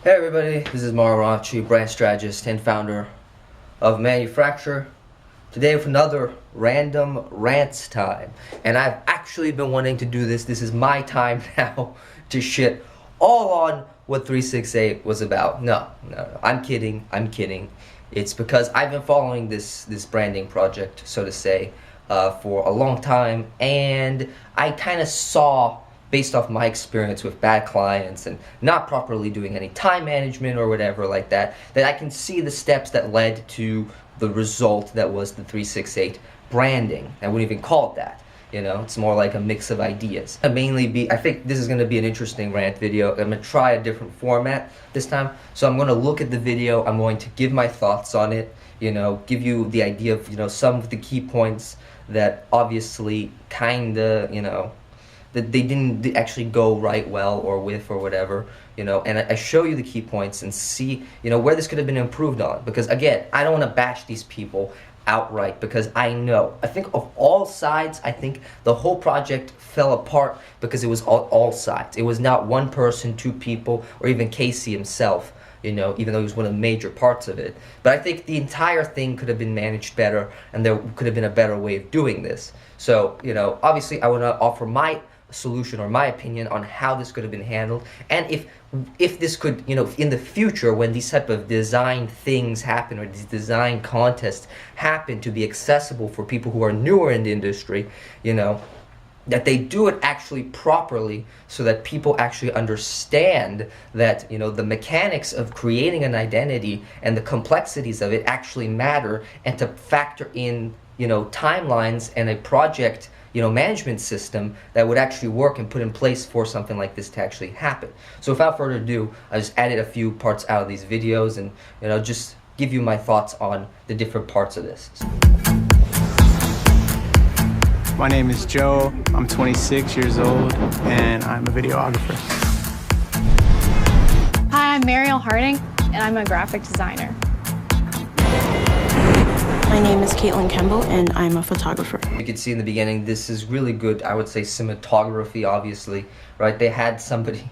Hey everybody, this is Mario, brand strategist and founder of Manufacturer. Today with another random rants time. And I've actually been wanting to do this. This is my time now to shit all on what 368 was about. No. I'm kidding. It's because I've been following this branding project, so to say, for a long time, and I kind of saw, based off my experience with bad clients and not properly doing any time management or whatever like that, that I can see the steps that led to the result that was the 368 branding. I wouldn't even call it that. You know, it's more like a mix of ideas. I think this is going to be an interesting rant video. I'm going to try a different format this time. So I'm going to look at the video. I'm going to give my thoughts on it, you know, give you the idea of, you know, some of the key points that obviously kinda, you know, that they didn't actually go right well or with or whatever, you know, and I show you the key points and see, you know, where this could have been improved on. Because again, I don't want to bash these people outright, because I think of all sides, I think the whole project fell apart because it was all sides. It was not one person, two people, or even Casey himself, you know, even though he was one of the major parts of it. But I think the entire thing could have been managed better, and there could have been a better way of doing this. So, you know, obviously I want to offer my solution or my opinion on how this could have been handled, and if this could, you know, in the future when these type of design things happen, or these design contests happen, to be accessible for people who are newer in the industry, you know, that they do it actually properly, so that people actually understand that, you know, the mechanics of creating an identity and the complexities of it actually matter, and to factor in, you know, timelines and a project, you know, management system that would actually work and put in place for something like this to actually happen. So without further ado, I just added a few parts out of these videos and, you know, just give you my thoughts on the different parts of this. My name is Joe. I'm 26 years old and I'm a videographer. Hi, I'm Mariel Harding and I'm a graphic designer. My name is Caitlin Kemble, and I'm a photographer. You can see in the beginning, this is really good, I would say, cinematography, obviously, right? They had somebody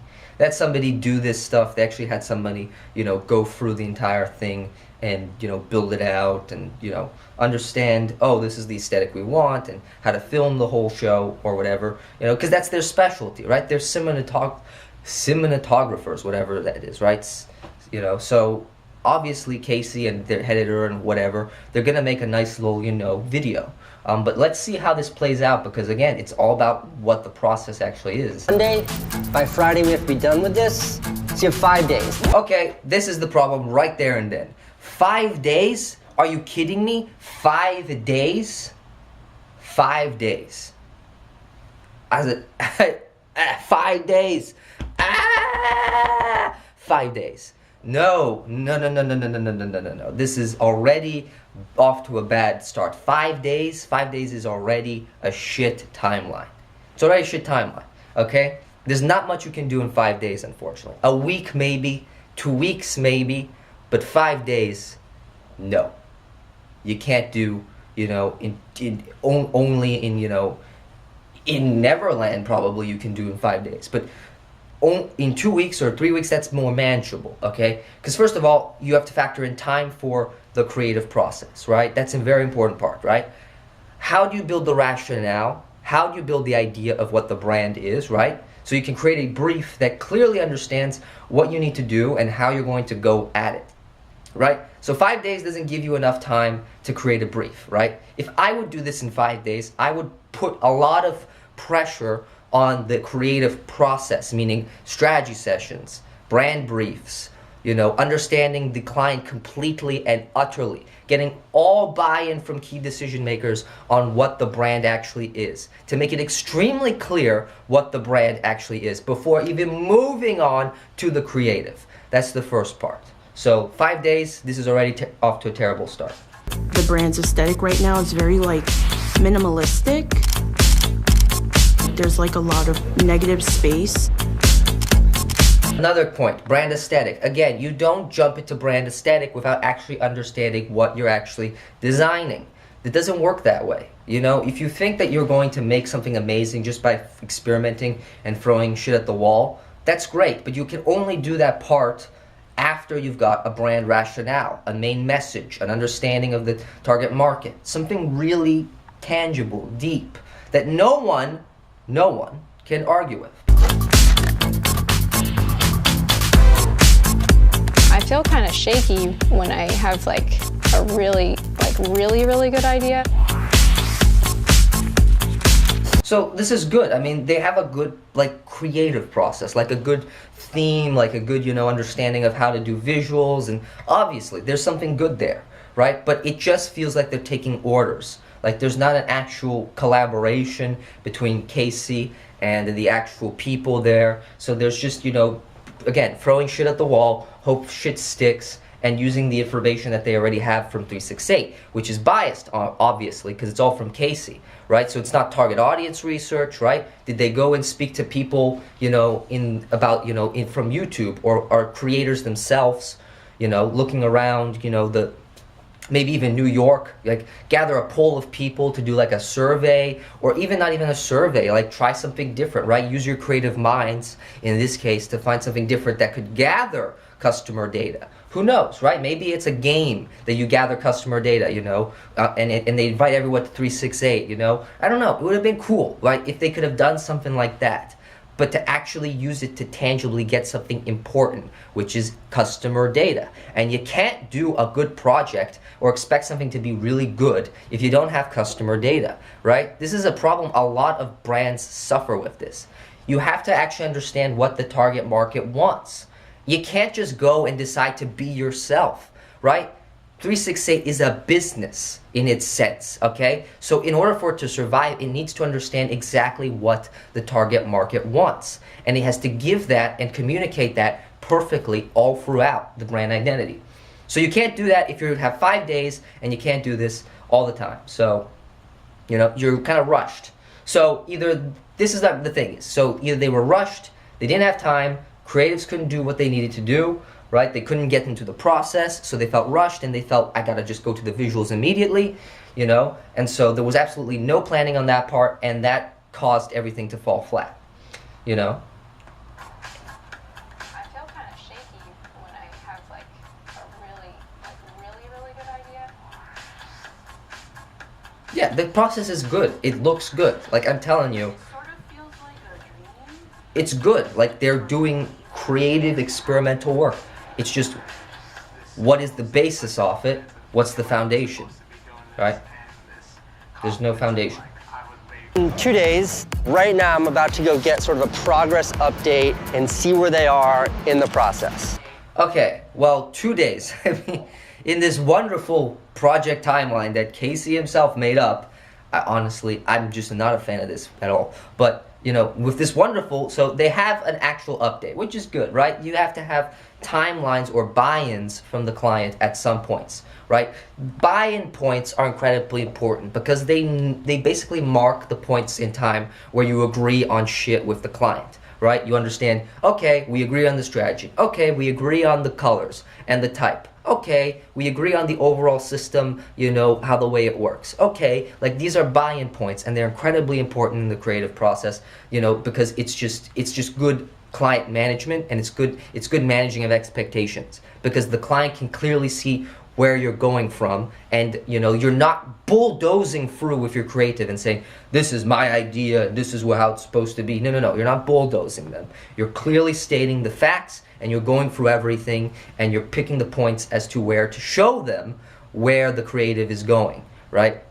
do this stuff. They actually had somebody, you know, go through the entire thing and, you know, build it out and, you know, understand, oh, this is the aesthetic we want, and how to film the whole show or whatever, you know, because that's their specialty, right? They're cinematographers, whatever that is, right? You know, so obviously Casey and their editor and whatever, they're gonna make a nice little, you know, video. But let's see how this plays out, because again, it's all about what the process actually is. Monday, by Friday we have to be done with this. So you have 5 days. Okay, this is the problem right there and then. 5 days? Are you kidding me? 5 days? 5 days. 5 days. 5 days. No. This is already off to a bad start. 5 days is already a shit timeline. It's already a shit timeline, okay? There's not much you can do in 5 days, unfortunately. A week maybe, 2 weeks maybe, but 5 days, no. You can't do, you know, only in, you know, in Neverland probably you can do in 5 days, but in 2 weeks or 3 weeks, that's more manageable, okay? Because first of all, you have to factor in time for the creative process, right? That's a very important part, right? How do you build the rationale? How do you build the idea of what the brand is, right? So you can create a brief that clearly understands what you need to do and how you're going to go at it, right? So 5 days doesn't give you enough time to create a brief, right? If I would do this in 5 days, I would put a lot of pressure on the creative process, meaning strategy sessions, brand briefs, you know, understanding the client completely and utterly, getting all buy-in from key decision makers on what the brand actually is, to make it extremely clear what the brand actually is before even moving on to the creative. That's the first part. So 5 days, this is already off to a terrible start. The brand's aesthetic right now is very, like, minimalistic. There's like a lot of negative space. Another point, brand aesthetic. Again, you don't jump into brand aesthetic without actually understanding what you're actually designing. It doesn't work that way. You know, if you think that you're going to make something amazing just by experimenting and throwing shit at the wall, that's great, but you can only do that part after you've got a brand rationale, a main message, an understanding of the target market, something really tangible, deep, that no one can argue with. I feel kind of shaky when I have like a really good idea. So this is good. I mean, they have a good like creative process, like a good theme, like a good, understanding of how to do visuals, and obviously there's something good there, right? But it just feels like they're taking orders. Like there's not an actual collaboration between Casey and the actual people there. So there's just, again, throwing shit at the wall, hope shit sticks, and using the information that they already have from 368, which is biased, obviously, because it's all from Casey, right? So it's not target audience research, right? Did they go and speak to people, from YouTube or creators themselves, looking around, maybe even New York, like gather a poll of people to do like a survey, or even not even a survey, like try something different, right? Use your creative minds, in this case, to find something different that could gather customer data. Who knows, right? Maybe it's a game that you gather customer data, and they invite everyone to 368, I don't know. It would have been cool, right? If they could have done something like that. But to actually use it to tangibly get something important, which is customer data. And you can't do a good project or expect something to be really good if you don't have customer data, right? This is a problem a lot of brands suffer with this. You have to actually understand what the target market wants. You can't just go and decide to be yourself, right? 368 is a business in its sense, okay? So in order for it to survive, it needs to understand exactly what the target market wants. And it has to give that and communicate that perfectly all throughout the brand identity. So you can't do that if you have 5 days, and you can't do this all the time. So, you're kind of rushed. So either, this is not the thing is, so either they were rushed, they didn't have time, creatives couldn't do what they needed to do, right? They couldn't get into the process, so they felt rushed, and they felt, I gotta just go to the visuals immediately, And so there was absolutely no planning on that part, and that caused everything to fall flat, I feel kind of shaky when I have like a really good idea. Yeah, the process is good. It looks good. Like, I'm telling you. It sort of feels like a dream. It's good. Like, they're doing creative experimental work. It's just, what is the basis of it? What's the foundation, right? There's no foundation. In 2 days, right now I'm about to go get sort of a progress update and see where they are in the process. Okay, well, 2 days. I mean, in this wonderful project timeline that Casey himself made up, I'm just not a fan of this at all. But with this wonderful, so they have an actual update, which is good, right? You have to have timelines or buy-ins from the client at some points, right? Buy-in points are incredibly important because they basically mark the points in time where you agree on shit with the client, right? You understand, okay, we agree on the strategy. Okay, we agree on the colors and the type. Okay, we agree on the overall system, how the way it works. Okay, like these are buy-in points, and they're incredibly important in the creative process, because it's just good client management, and it's good managing of expectations, because the client can clearly see where you're going from, and you're not bulldozing through with your creative and saying, this is my idea, this is how it's supposed to be. No, you're not bulldozing them. You're clearly stating the facts, and you're going through everything, and you're picking the points as to where to show them where the creative is going, right?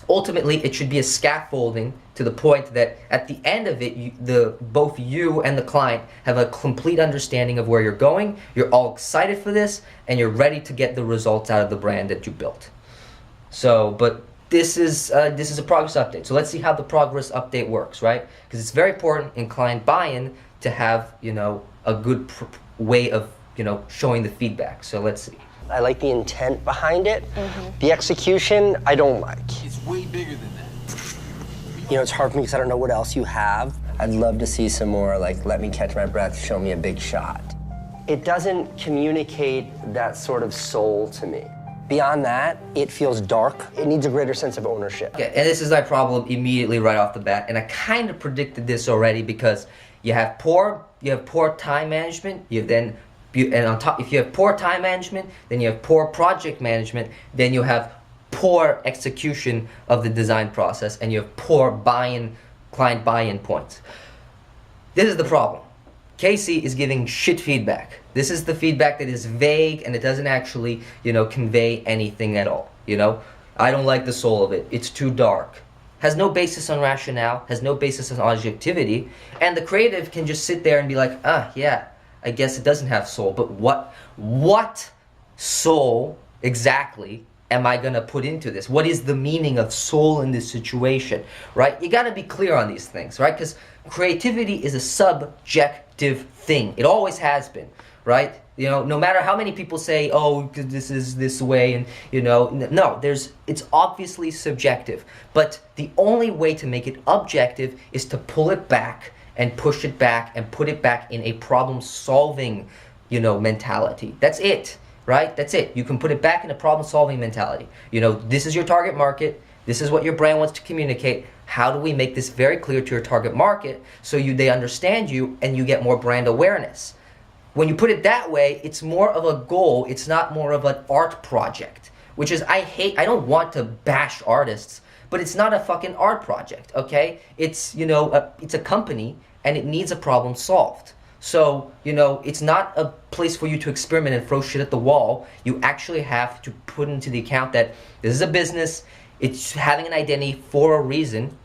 Ultimately, it should be a scaffolding to the point that at the end of it, both you and the client have a complete understanding of where you're going, you're all excited for this, and you're ready to get the results out of the brand that you built. So, but this is a progress update. So let's see how the progress update works, right? Because it's very important in client buy-in to have, a good way of, showing the feedback. So let's see. I like the intent behind it. The execution, I don't like. It's way bigger than that. It's hard for me because I don't know what else you have. I'd love to see some more, like, let me catch my breath, show me a big shot. It doesn't communicate that sort of soul to me. Beyond that, it feels dark. It needs a greater sense of ownership. Okay, and this is my problem immediately right off the bat, and I kind of predicted this already because you have poor time management, you then And on top, if you have poor time management, then you have poor project management, then you have poor execution of the design process, and you have poor client buy-in points. This is the problem. Casey is giving shit feedback. This is the feedback that is vague and it doesn't actually, convey anything at all. I don't like the soul of it. It's too dark. Has no basis on rationale, has no basis on objectivity, and the creative can just sit there and be like, yeah, I guess it doesn't have soul, but what soul exactly am I gonna put into this? What is the meaning of soul in this situation, right? You gotta be clear on these things, right? Because creativity is a subjective thing. It always has been, right? No matter how many people say, oh, this is this way, and no, it's obviously subjective. But the only way to make it objective is to pull it back and push it back and put it back in a problem-solving, mentality. That's it, right? That's it. You can put it back in a problem-solving mentality. This is your target market. This is what your brand wants to communicate. How do we make this very clear to your target market so they understand you and you get more brand awareness? When you put it that way, it's more of a goal. It's not more of an art project, which is, I don't want to bash artists, but it's not a fucking art project, okay? It's, it's a company and it needs a problem solved. So, it's not a place for you to experiment and throw shit at the wall. You actually have to put into the account that this is a business, it's having an identity for a reason,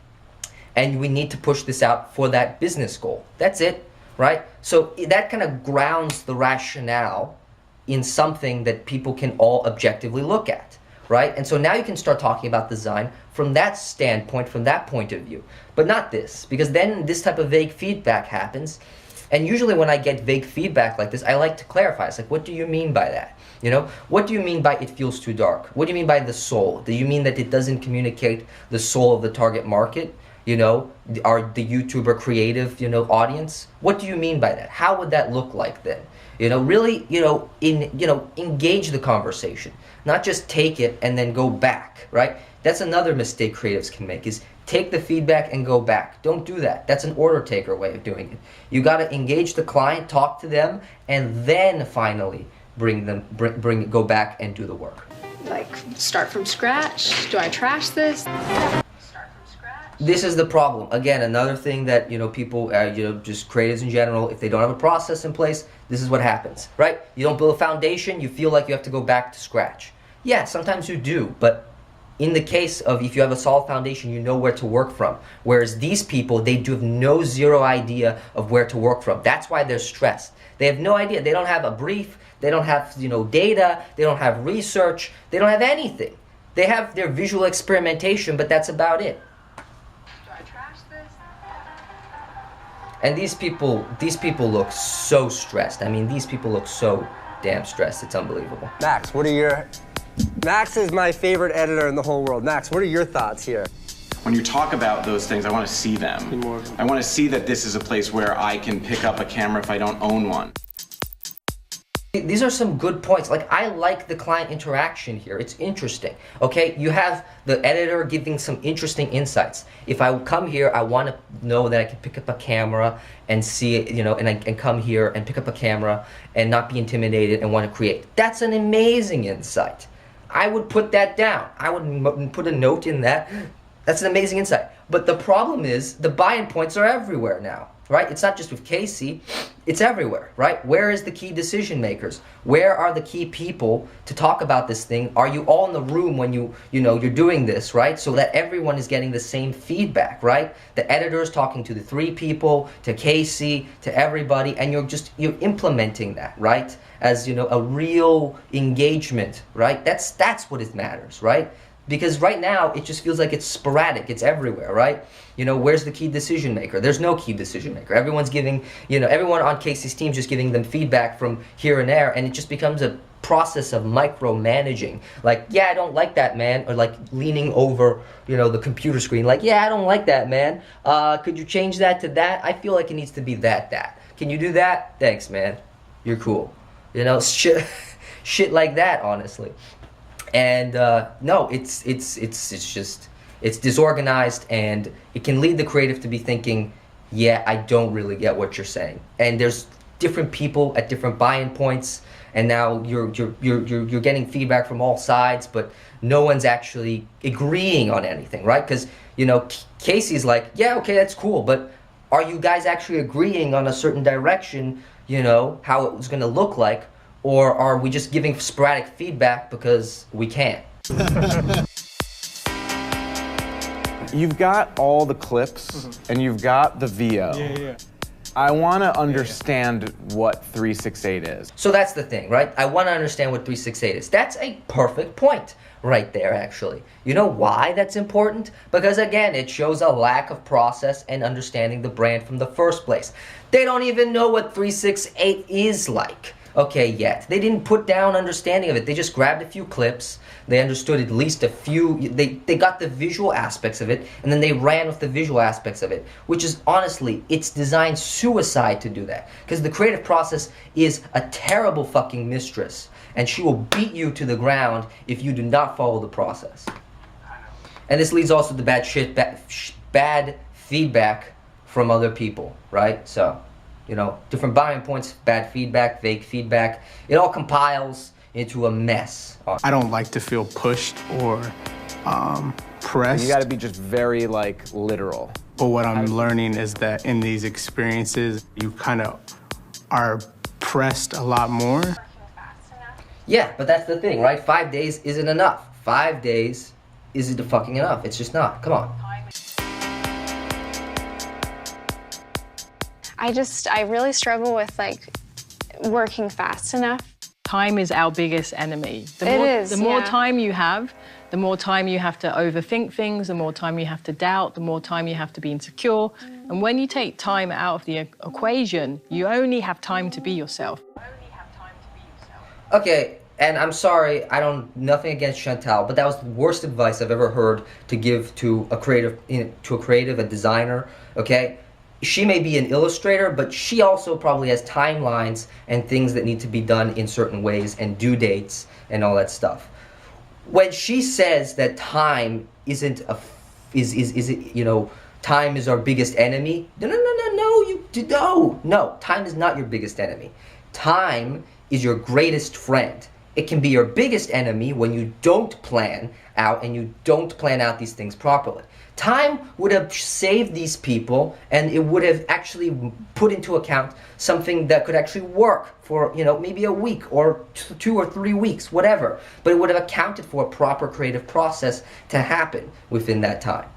and we need to push this out for that business goal. That's it, right? So that kind of grounds the rationale in something that people can all objectively look at, right? And so now you can start talking about design from that standpoint, from that point of view, but not this, because then this type of vague feedback happens. And usually when I get vague feedback like this, I like to clarify. It's like, what do you mean by that? What do you mean by it feels too dark? What do you mean by the soul? Do you mean that it doesn't communicate the soul of the target market? Are the YouTuber creative, audience? What do you mean by that? How would that look like then? Really, engage the conversation, not just take it and then go back, right? That's another mistake creatives can make, is take the feedback and go back. Don't do that. That's an order taker way of doing it. You got to engage the client, talk to them, and then finally go back and do the work. Like, start from scratch? Do I trash this? This is the problem. Again, another thing that, people, just creatives in general, if they don't have a process in place, this is what happens, right? You don't build a foundation, you feel like you have to go back to scratch. Yeah, sometimes you do, but in the case of if you have a solid foundation, you know where to work from. Whereas these people, they do have zero idea of where to work from. That's why they're stressed. They have no idea. They don't have a brief. They don't have, data. They don't have research. They don't have anything. They have their visual experimentation, but that's about it. And these people look so stressed. I mean, these people look so damn stressed. It's unbelievable. Max, Max is my favorite editor in the whole world. Max, what are your thoughts here? When you talk about those things, I want to see them. I want to see that this is a place where I can pick up a camera if I don't own one. These are some good points. Like, I like the client interaction here. It's interesting, okay? You have the editor giving some interesting insights. If I come here, I want to know that I can pick up a camera and see it, and come here and pick up a camera and not be intimidated and want to create. That's an amazing insight. I would put that down. I would put a note in that. That's an amazing insight. But the problem is the buy-in points are everywhere now, right? It's not just with Casey, it's everywhere, right? Where is the key decision makers? Where are the key people to talk about this thing? Are you all in the room when you're doing this, right? So that everyone is getting the same feedback, right? The editor is talking to the 3 people, to Casey, to everybody, and you're implementing that, right? As a real engagement, right? That's what it matters, right? Because right now, it just feels like it's sporadic. It's everywhere, right? Where's the key decision maker? There's no key decision maker. Everyone's giving, everyone on Casey's team is just giving them feedback from here and there, and it just becomes a process of micromanaging. Like, yeah, I don't like that, man. Or like leaning over, the computer screen. Like, yeah, I don't like that, man. Could you change that to that? I feel like it needs to be that. Can you do that? Thanks, man. You're cool. Shit like that, honestly. And no, it's disorganized, and it can lead the creative to be thinking, yeah, I don't really get what you're saying. And there's different people at different buy-in points, and now you're getting feedback from all sides, but no one's actually agreeing on anything, right? Because, you know, Casey's like, yeah, okay, that's cool, but are you guys actually agreeing on a certain direction, you know, how it was going to look like, or are we just giving sporadic feedback because we can? You've got all the clips and you've got the VO. Yeah. I want to understand what 368 is. So that's the thing, right? I want to understand what 368 is. That's a perfect point right there, actually. You know why that's important? Because again, it shows a lack of process and understanding the brand from the first place. They don't even know what 368 is like, okay, yet. They didn't put down understanding of it. They just grabbed a few clips. They understood at least a few, they got the visual aspects of it, and then they ran with the visual aspects of it, which is honestly, it's designed suicide to do that. Because the creative process is a terrible fucking mistress, and she will beat you to the ground if you do not follow the process. And this leads also to bad feedback from other people, right? So, you know, different buying points, bad feedback, vague feedback, it all compiles into a mess. I don't like to feel pushed or pressed. You got to be just very, like, literal. But what I'm learning is that in these experiences, you kind of are pressed a lot more. Yeah, but that's the thing, right? 5 days isn't enough. 5 days isn't fucking enough. It's just not. Come on. I really struggle with like working fast enough. Time is our biggest enemy. The more yeah. time you have, the more time you have to overthink things, the more time you have to doubt, the more time you have to be insecure. And when you take time out of the equation, you only have time to be yourself. Okay, and I'm sorry, nothing against Chantal, but that was the worst advice I've ever heard to give to a creative, a designer, okay? She may be an illustrator, but she also probably has timelines and things that need to be done in certain ways and due dates and all that stuff. When she says that time time is our biggest enemy, no, time is not your biggest enemy. Time is your greatest friend. It can be your biggest enemy when you don't plan out and you don't plan out these things properly. Time would have saved these people, and it would have actually put into account something that could actually work for, you know, maybe a week or 2 or 3 weeks, whatever. But it would have accounted for a proper creative process to happen within that time.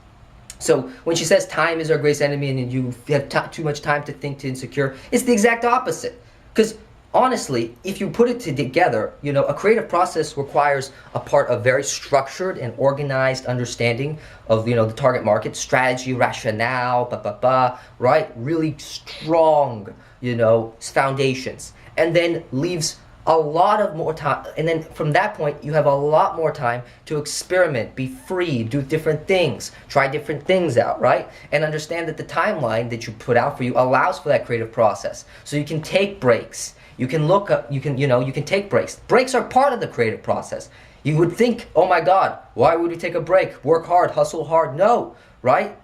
So when she says time is our greatest enemy and you have too much time to think, to insecure, it's the exact opposite. Because honestly, if you put it together, you know, a creative process requires a part of very structured and organized understanding of, you know, the target market, strategy, rationale, right? Really strong, you know, foundations. And then leaves a lot of more time. And then from that point, you have a lot more time to experiment, be free, do different things, try different things out, right? And understand that the timeline that you put out for you allows for that creative process. So you can take breaks. You can look up, you can take breaks. Breaks are part of the creative process. You would think, oh my God, why would we take a break? Work hard, hustle hard. No, right?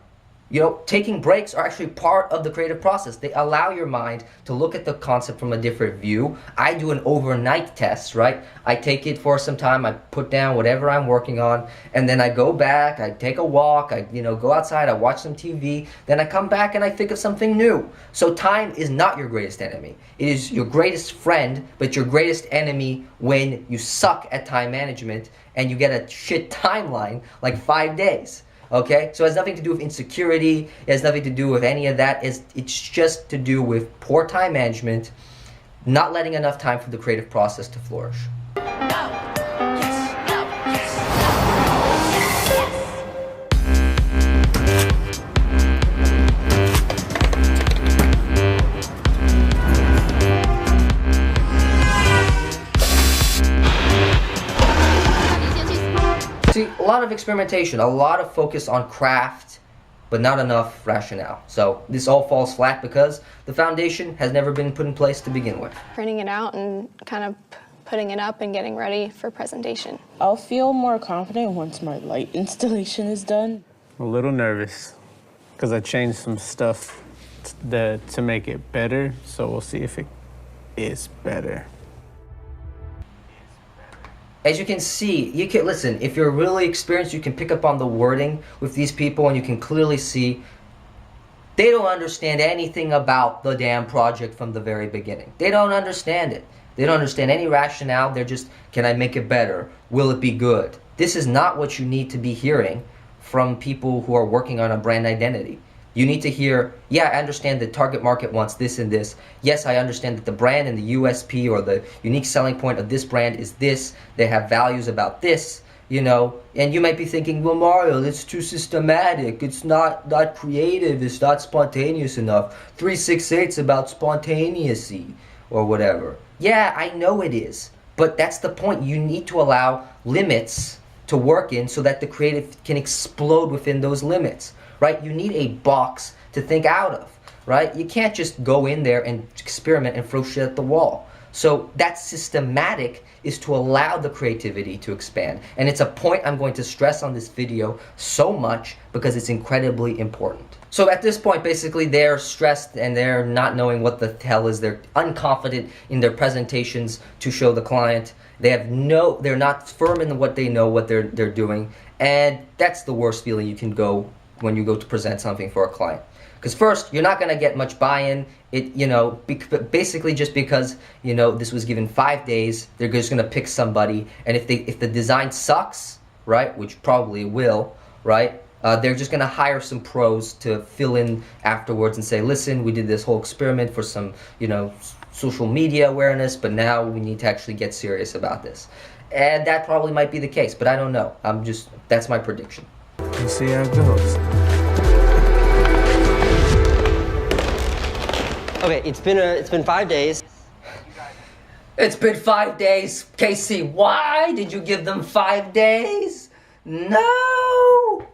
You know, taking breaks are actually part of the creative process. They allow your mind to look at the concept from a different view. I do an overnight test, right? I take it for some time, I put down whatever I'm working on, and then I go back, I take a walk, I go outside, I watch some TV, then I come back and I think of something new. So time is not your greatest enemy. It is your greatest friend, but your greatest enemy when you suck at time management and you get a shit timeline like 5 days. Okay, so it has nothing to do with insecurity, it has nothing to do with any of that, it's just to do with poor time management, not letting enough time for the creative process to flourish. See, a lot of experimentation, a lot of focus on craft, but not enough rationale. So this all falls flat because the foundation has never been put in place to begin with. Printing it out and kind of putting it up and getting ready for presentation. I'll feel more confident once my light installation is done. I'm a little nervous because I changed some stuff to make it better, so we'll see if it is better. As you can see, you can listen, if you're really experienced, you can pick up on the wording with these people and you can clearly see they don't understand anything about the damn project from the very beginning. They don't understand it. They don't understand any rationale. They're just, can I make it better? Will it be good? This is not what you need to be hearing from people who are working on a brand identity. You need to hear, yeah, I understand the target market wants this and this. Yes, I understand that the brand and the USP or the unique selling point of this brand is this. They have values about this, you know. And you might be thinking, well, Mario, it's too systematic. It's not creative. It's not spontaneous enough. 368's about spontaneity or whatever. Yeah, I know it is. But that's the point. You need to allow limits to work in so that the creative can explode within those limits. Right? You need a box to think out of, right? You can't just go in there and experiment and throw shit at the wall. So that systematic is to allow the creativity to expand. And it's a point I'm going to stress on this video so much because it's incredibly important. So at this point, basically, they're stressed and they're not knowing what the hell is. They're unconfident in their presentations to show the client. They're not firm in what they know, what they're doing. And that's the worst feeling you can go when you go to present something for a client. Because first, you're not going to get much buy-in. Basically just because, this was given 5 days, they're just going to pick somebody. And if the design sucks, right, which probably will, right, they're just going to hire some pros to fill in afterwards and say, listen, we did this whole experiment for some, social media awareness, but now we need to actually get serious about this. And that probably might be the case, but I don't know. That's my prediction. We'll see how it goes. Okay, it's been 5 days. It's been 5 days. Casey, why did you give them 5 days? No!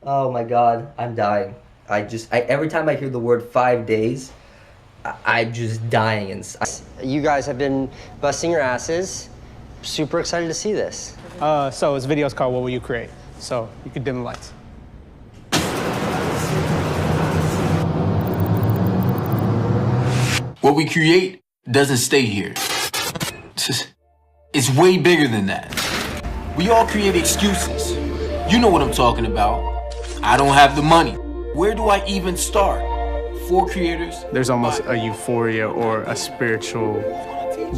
Oh my God, I'm dying. Every time I hear the word 5 days, I'm just dying inside. You guys have been busting your asses. Super excited to see this. So this video is called What Will You Create? So you can dim the lights. What we create doesn't stay here. It's way bigger than that. We all create excuses. You know what I'm talking about. I don't have the money. Where do I even start? For creators. There's almost a euphoria or a spiritual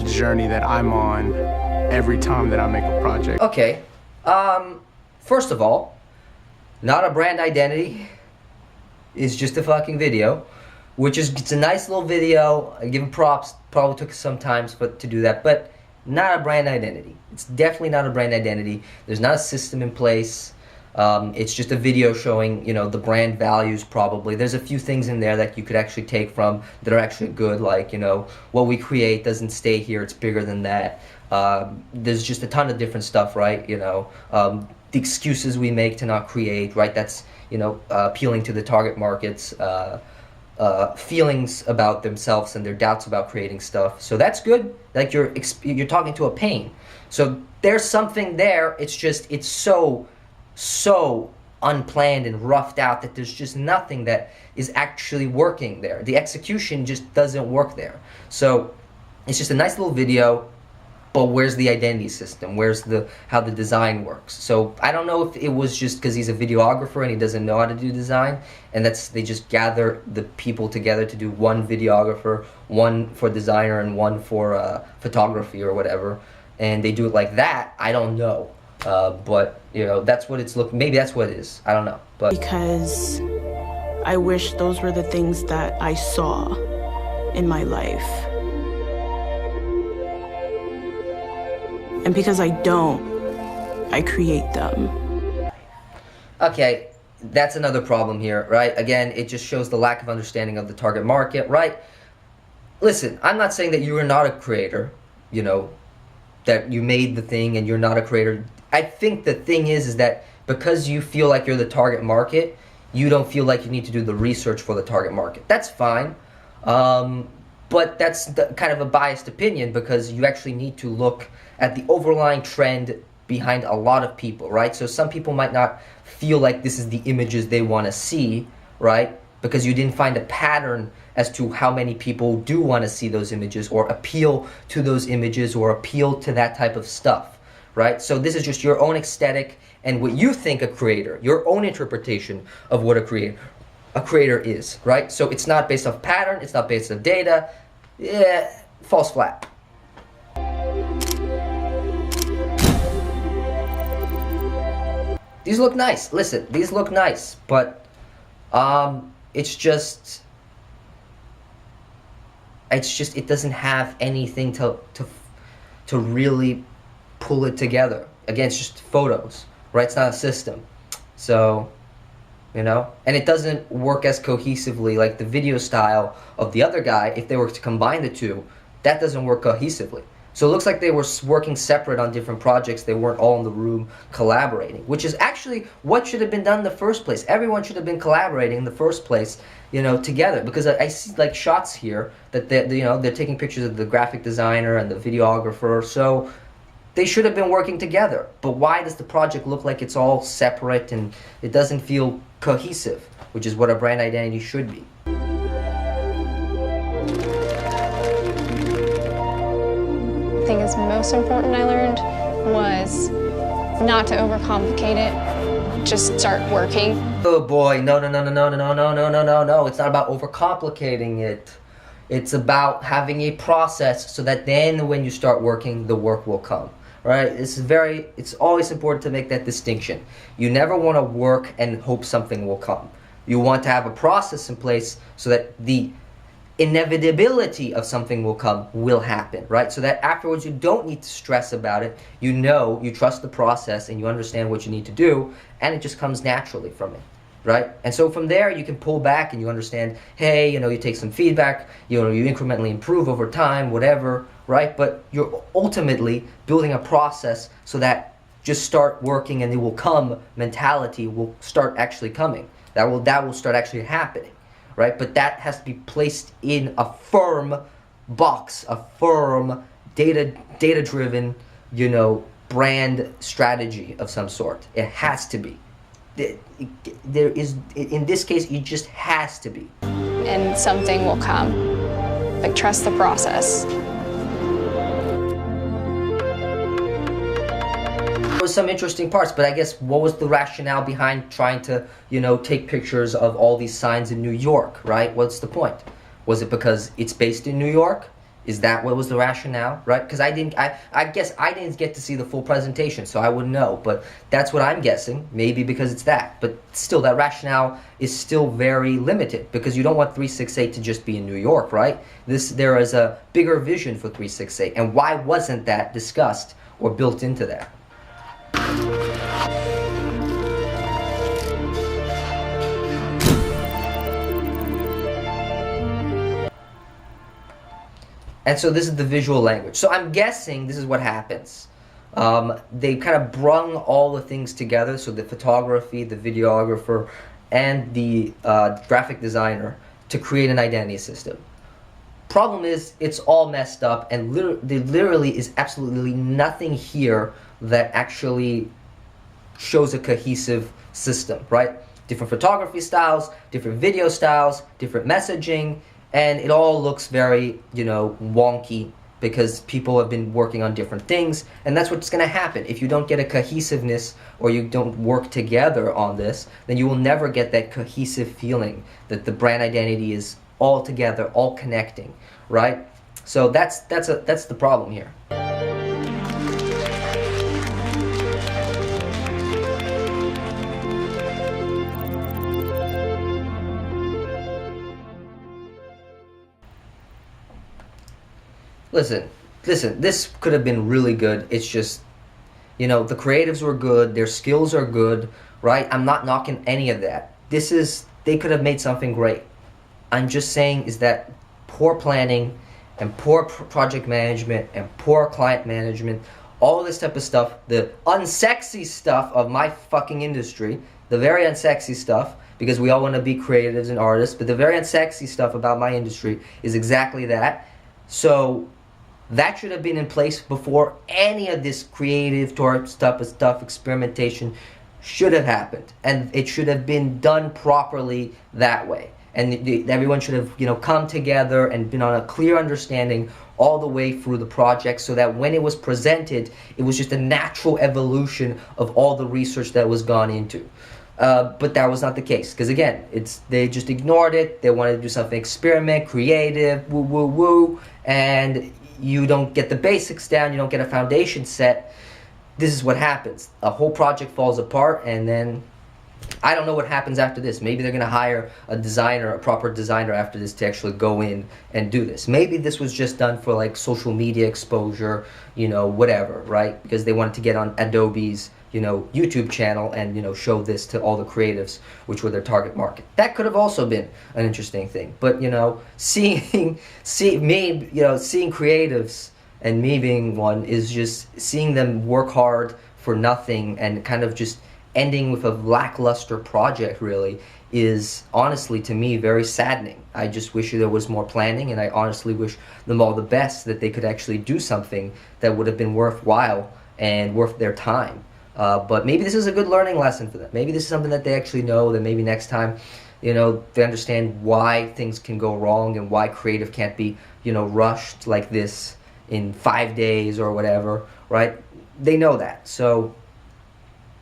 journey that I'm on every time that I make a project. Okay. First of all, not a brand identity. It's just a fucking video. It's a nice little video. I give them props. Probably took some time to do that, but not a brand identity. It's definitely not a brand identity. There's not a system in place. It's just a video showing, the brand values probably. There's a few things in there that you could actually take from that are actually good, like, what we create doesn't stay here. It's bigger than that. There's just a ton of different stuff, right? The excuses we make to not create, right? That's, appealing to the target markets. Feelings about themselves and their doubts about creating stuff. So that's good. Like you're talking to a pain. So there's something there. It's just, it's so unplanned and roughed out that there's just nothing that is actually working there. The execution just doesn't work there. So it's just a nice little video, but where's the identity system? Where's how the design works? So I don't know if it was just because he's a videographer and he doesn't know how to do design, and they just gather the people together to do one videographer, one for designer, and one for photography or whatever, and they do it like that. I don't know, but that's what it's maybe that's what it is. I don't know, but because I wish those were the things that I saw in my life. And because I don't, I create them. Okay, that's another problem here, right? Again, it just shows the lack of understanding of the target market, right? Listen, I'm not saying that you are not a creator, that you made the thing and you're not a creator. I think the thing is that because you feel like you're the target market, you don't feel like you need to do the research for the target market. That's fine. But that's kind of a biased opinion because you actually need to look at the overlying trend behind a lot of people, right? So some people might not feel like this is the images they want to see, right? because you didn't find a pattern as to how many people do want to see those images or appeal to those images or appeal to that type of stuff, right? So this is just your own aesthetic and what you think a creator, your own interpretation of what a creator is, right? So it's not based off pattern, it's not based off data. Yeah, falls flat. These look nice. Listen, these look nice, but it's just it doesn't have anything to really pull it together. Again, it's just photos, right? It's not a system. So, you know, and it doesn't work as cohesively like the video style of the other guy. If they were to combine the two, that doesn't work cohesively. So it looks like they were working separate on different projects. They weren't all in the room collaborating, which is actually what should have been done in the first place. Everyone should have been collaborating in the first place, you know, together. Because I see like shots here that they're taking pictures of the graphic designer and the videographer. So they should have been working together. But why does the project look like it's all separate and it doesn't feel cohesive, which is what a brand identity should be? I think is most important I learned was not to overcomplicate it, just start working. Oh boy, no. It's not about overcomplicating it. It's about having a process so that then when you start working, the work will come, right? It's always important to make that distinction. You never want to work and hope something will come. You want to have a process in place so that the inevitability of something will come will happen, right? So that afterwards you don't need to stress about it. You know, you trust the process and you understand what you need to do, and it just comes naturally from it, right? And so from there you can pull back and you understand, hey, you know, you take some feedback, you know, you incrementally improve over time, whatever, right? But you're ultimately building a process so that just start working and it will come mentality will start actually coming. That will start actually happening. Right? But that has to be placed in a firm box, a firm data-driven, you know, brand strategy of some sort. It has to be. There is, in this case, it just has to be. And something will come. Like, trust the process. There was some interesting parts, but I guess what was the rationale behind trying to, you know, take pictures of all these signs in New York, right? What's the point? Was it because it's based in New York? Is that what was the rationale, right? Because I guess I didn't get to see the full presentation, so I wouldn't know, but that's what I'm guessing, maybe because it's that. But still, that rationale is still very limited, because you don't want 368 to just be in New York, right? There is a bigger vision for 368, and why wasn't that discussed or built into that? And so this is the visual language. So I'm guessing this is what happens. They kind of brung all the things together, so the photography, the videographer, and the graphic designer to create an identity system. Problem is, it's all messed up, and there literally is absolutely nothing here that actually shows a cohesive system, right? Different photography styles, different video styles, different messaging, and it all looks very, you know, wonky because people have been working on different things, and that's what's going to happen. If you don't get a cohesiveness or you don't work together on this, then you will never get that cohesive feeling that the brand identity is all together, all connecting, right? So that's the problem here. Listen, this could have been really good. It's just, you know, the creatives were good, their skills are good, right? I'm not knocking any of that. They could have made something great. I'm just saying is that poor planning and poor project management and poor client management, all this type of stuff, the unsexy stuff of my fucking industry, the very unsexy stuff, because we all want to be creatives and artists, but the very unsexy stuff about my industry is exactly that. So that should have been in place before any of this creative stuff, experimentation should have happened. And it should have been done properly that way. and everyone should have, you know, come together and been on a clear understanding all the way through the project, so that when it was presented, it was just a natural evolution of all the research that was gone into. But that was not the case, because again, they just ignored it. They wanted to do something experiment, creative, woo woo woo, and you don't get the basics down, you don't get a foundation set. This is what happens. A whole project falls apart, and then I don't know what happens after this. Maybe they're going to hire a designer, a proper designer after this to actually go in and do this. Maybe this was just done for like social media exposure, you know, whatever, right? Because they wanted to get on Adobe's, you know, YouTube channel and, you know, show this to all the creatives, which were their target market. That could have also been an interesting thing. But, you know, seeing creatives, and me being one, is just seeing them work hard for nothing and kind of just ending with a lackluster project, really, is honestly, to me, very saddening. I just wish there was more planning, and I honestly wish them all the best, that they could actually do something that would have been worthwhile and worth their time. But maybe this is a good learning lesson for them. Maybe this is something that they actually know, that maybe next time, you know, they understand why things can go wrong and why creative can't be, you know, rushed like this in 5 days or whatever, right? They know that. So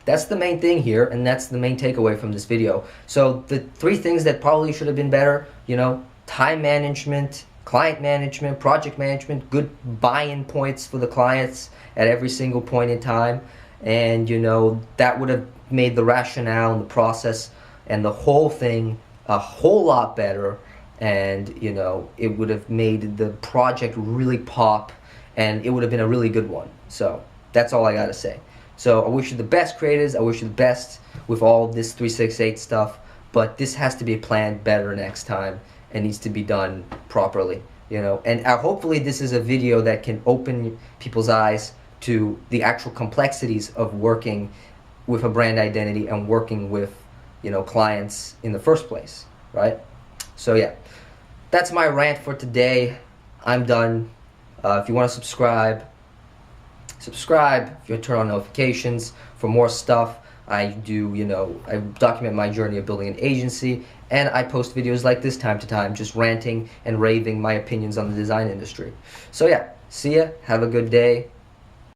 that's the main thing here, and that's the main takeaway from this video. So the 3 things that probably should have been better, you know, time management, client management, project management, good buy-in points for the clients at every single point in time. And, you know, that would have made the rationale and the process and the whole thing a whole lot better. And, you know, it would have made the project really pop, and it would have been a really good one. So that's all I gotta say. So I wish you the best, creators. I wish you the best with all this 368 stuff, but this has to be planned better next time and needs to be done properly, you know. And hopefully this is a video that can open people's eyes to the actual complexities of working with a brand identity and working with, you know, clients in the first place, right? So yeah, that's my rant for today. I'm done. If you want to subscribe. If you turn on notifications for more stuff. I do, you know, I document my journey of building an agency, and I post videos like this time to time, just ranting and raving my opinions on the design industry. So yeah, see ya, have a good day.